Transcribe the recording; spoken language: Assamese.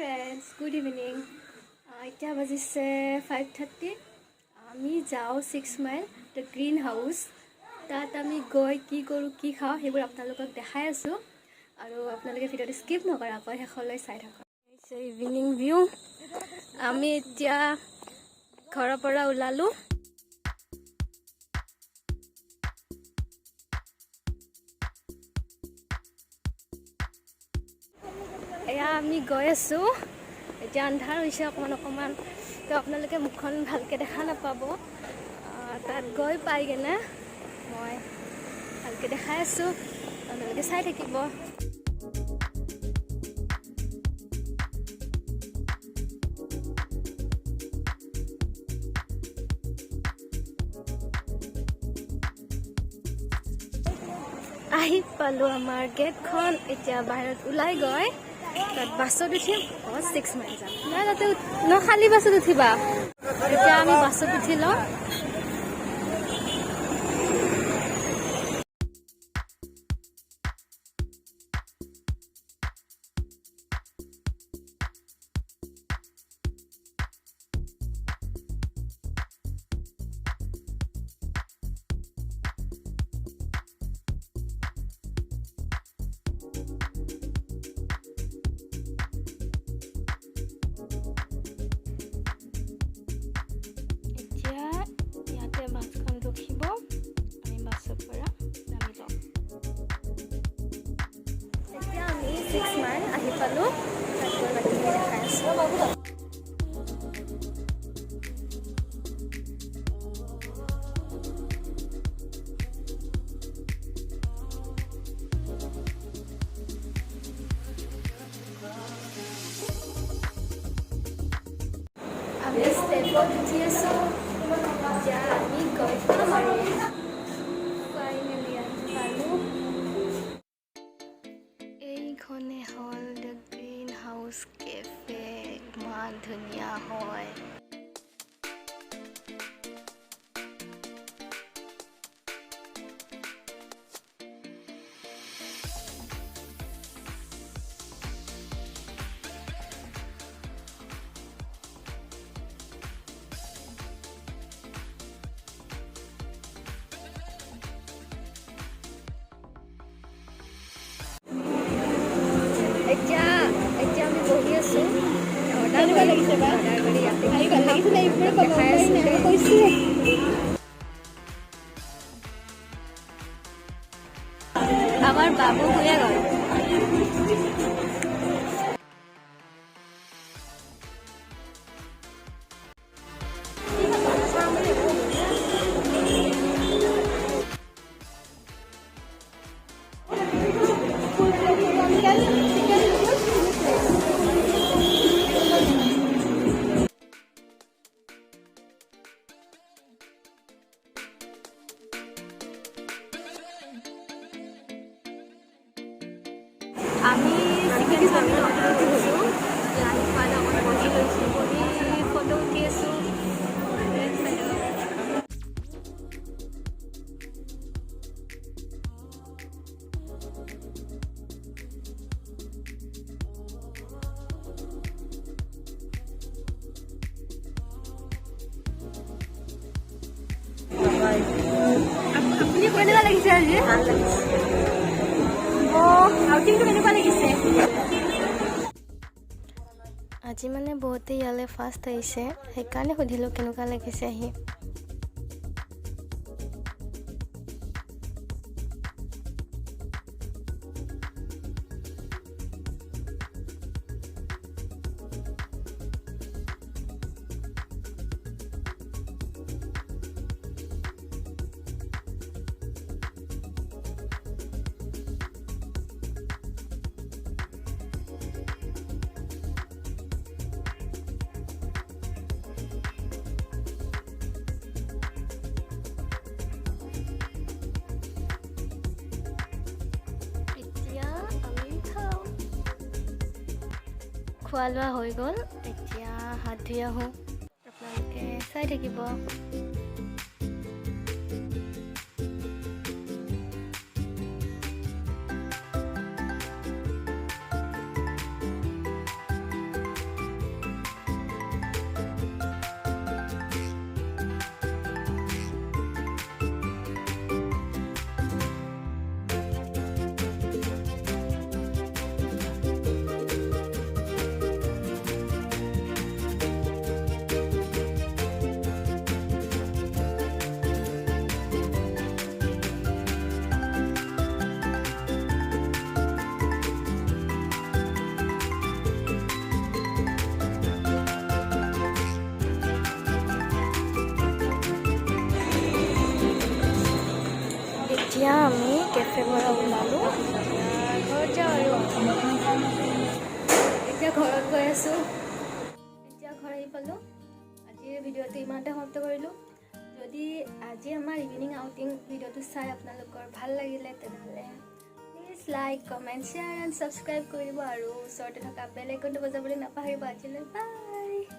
ফ্ৰেণ্ডছ গুড ইভিনিং এতিয়া বাজিছে 5:30 আমি যাওঁ 6 মাইল দ্য গ্ৰীণ হাউচ তাত আমি গৈ কি কৰোঁ কি খাওঁ সেইবোৰ আপোনালোকক দেখাই আছোঁ আৰু আপোনালোকে ভিডিঅ'টো স্কিপ নকৰাকৈ শেষলৈ চাই থাকক ইভিনিং ভিউ আমি এতিয়া ঘৰৰ পৰা ওলালোঁ এয়া আমি গৈ আছোঁ এতিয়া আন্ধাৰ হৈছে অকণমান তো আপোনালোকে মুখখন ভালকৈ দেখা নাপাব তাত গৈ পাই কিনে মই ভালকৈ দেখাই আছোঁ আপোনালোকে চাই থাকিব আহি পালোঁ আমাৰ গেটখন এতিয়া বাহিৰত ওলাই গৈ তাত বাছত উঠিম 6 মাইল যাম নাই তাতে খালী বাছত উঠিবা এতিয়া আমি বাছত উঠি লওঁ আহি পালোঁ দেখাই আছোঁ আমি ষ্টেপত উঠি আছোঁ এতিয়া আমি গৈ পাম আৰু ফাইনেলি আহি পালোঁ এইখনে হ'ল দ্য গ্ৰীণ হাউচ কেফে ইমান ধুনীয়া হয় এতিয়া আমি বহি আছোঁ আমাৰ বাবু শুয়ে গ'ল আমি চিকেন চাওমিন অৰ্ডাৰ কৰিছোঁ লাঞ্চ পালে অকণ বহি লৈছোঁ বহি ফটো উঠি আছোঁ আপুনি কেনেকুৱা লাগিছে আজি ভাল লাগিছে আউটিংটো কেনেকুৱা লাগিছে আজি মানে বহুতে ইয়ালৈ ফাৰ্ষ্ট আহিছে সেইকাৰণে সুধিলোঁ কেনেকুৱা লাগিছে আহি খোৱা লোৱা হৈ গ'ল এতিয়া হাত ধুই আহোঁ আপোনালোকে চাই থাকিব কেফে পৰা ওলালোঁ ঘৰত যাওঁ আৰু এতিয়া ঘৰত গৈ আছোঁ এতিয়া ঘৰ আহি পালোঁ আজিৰ ভিডিঅ'টো ইমানতে সমাপ্ত কৰিলোঁ যদি আজি আমাৰ ইভিনিং আউটিং ভিডিঅ'টো চাই আপোনালোকৰ ভাল লাগিলে তেনেহ'লে please like comment share and subscribe কৰি দিব আৰু ওচৰতে থকা বেল আইকনটো বজাবলৈ নাপাহৰিব আজিলৈ বাই